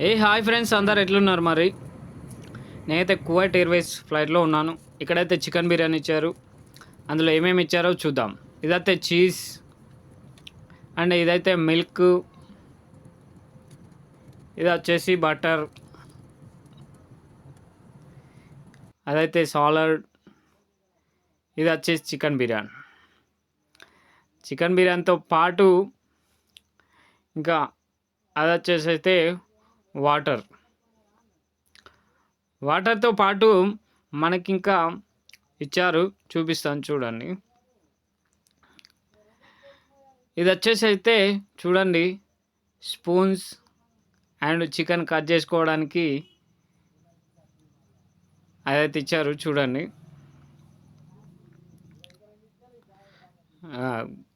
Hi friends, అందరు ఎట్లున్నారు? మరి నేనైతే కువైట్ ఎయిర్వేస్ ఫ్లైట్లో ఉన్నాను. ఇక్కడైతే చికెన్ బిర్యానీ ఇచ్చారు. అందులో ఏమేమి ఇచ్చారో చూద్దాం. ఇదైతే చీజ్ అండ్ ఇదైతే మిల్క్, ఇది వచ్చేసి బటర్, అదైతే సాలడ్, ఇది వచ్చేసి చికెన్ బిర్యానీ. చికెన్ బిర్యానీతో పాటు ఇంకా అది వచ్చేసి అయితే వాటర్తో పాటు మనకి ఇంకా ఇచ్చారు, చూపిస్తాను చూడండి. ఇది వచ్చేసి అయితే చూడండి, స్పూన్స్ అండ్ చికెన్ కట్ చేసుకోవడానికి అదైతే ఇచ్చారు చూడండి.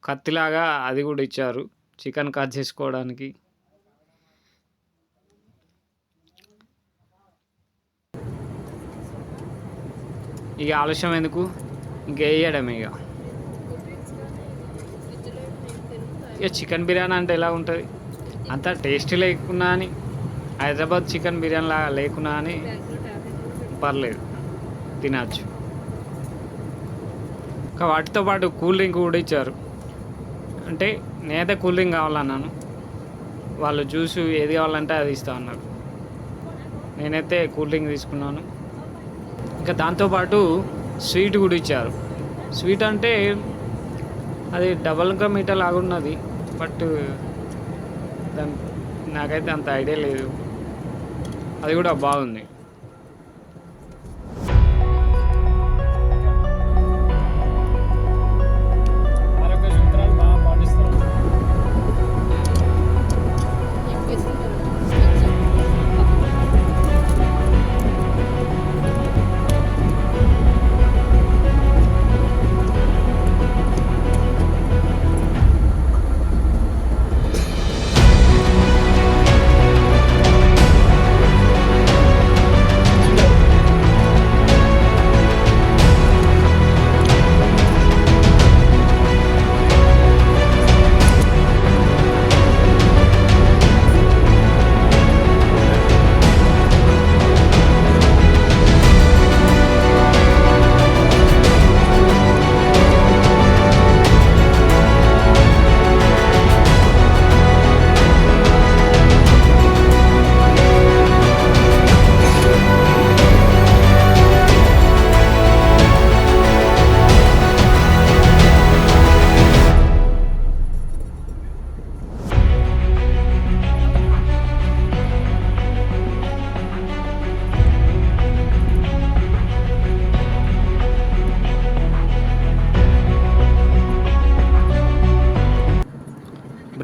కత్తిలాగా అది కూడా ఇచ్చారు చికెన్ కట్ చేసుకోవడానికి. ఇక ఆలస్యం ఎందుకు, ఇంక వేయడం. ఇక చికెన్ బిర్యానీ అంటే ఎలా ఉంటుంది, అంత టేస్టీ లేకున్నా అని, హైదరాబాద్ చికెన్ బిర్యానీ లాగా లేకున్నా అని పర్లేదు, తినచ్చు. ఇంకా వాటితో పాటు కూల్ డ్రింక్ కూడా ఇచ్చారు. అంటే నేనైతే కూల్ డ్రింక్ కావాలన్నాను, వాళ్ళు జ్యూస్ ఏది కావాలంటే అది ఇస్తా అన్నారు. నేనైతే కూల్ డ్రింక్ తీసుకున్నాను. ఇంకా దాంతోపాటు స్వీట్ కూడా ఇచ్చారు. స్వీట్ అంటే అది డబల్ కా మీఠా లాగున్నది, బట్ దాని నాకైతే అంత ఐడియా లేదు. అది కూడా బాగుంది.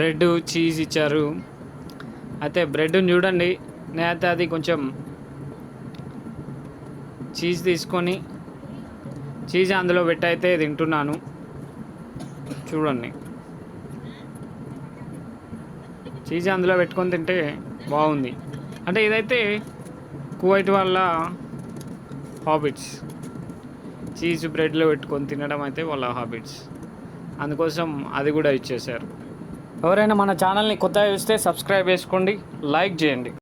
బ్రెడ్, చీజ్ ఇచ్చారు. అయితే బ్రెడ్ని చూడండి, నేనైతే అది కొంచెం చీజ్ తీసుకొని చీజ్ అందులో పెట్టి అయితే తింటున్నాను. చూడండి, చీజ్ అందులో పెట్టుకొని తింటే బాగుంది. అంటే ఇదైతే కువైట్ వాళ్ళ హాబిట్స్, చీజ్ బ్రెడ్లో పెట్టుకొని తినడం అయితే వాళ్ళ హాబిట్స్. అందుకోసం అది కూడా ఇచ్చేశారు. ఎవరైనా మన ఛానల్ని కొత్తగా చూస్తే సబ్స్క్రైబ్ చేసుకోండి, లైక్ చేయండి.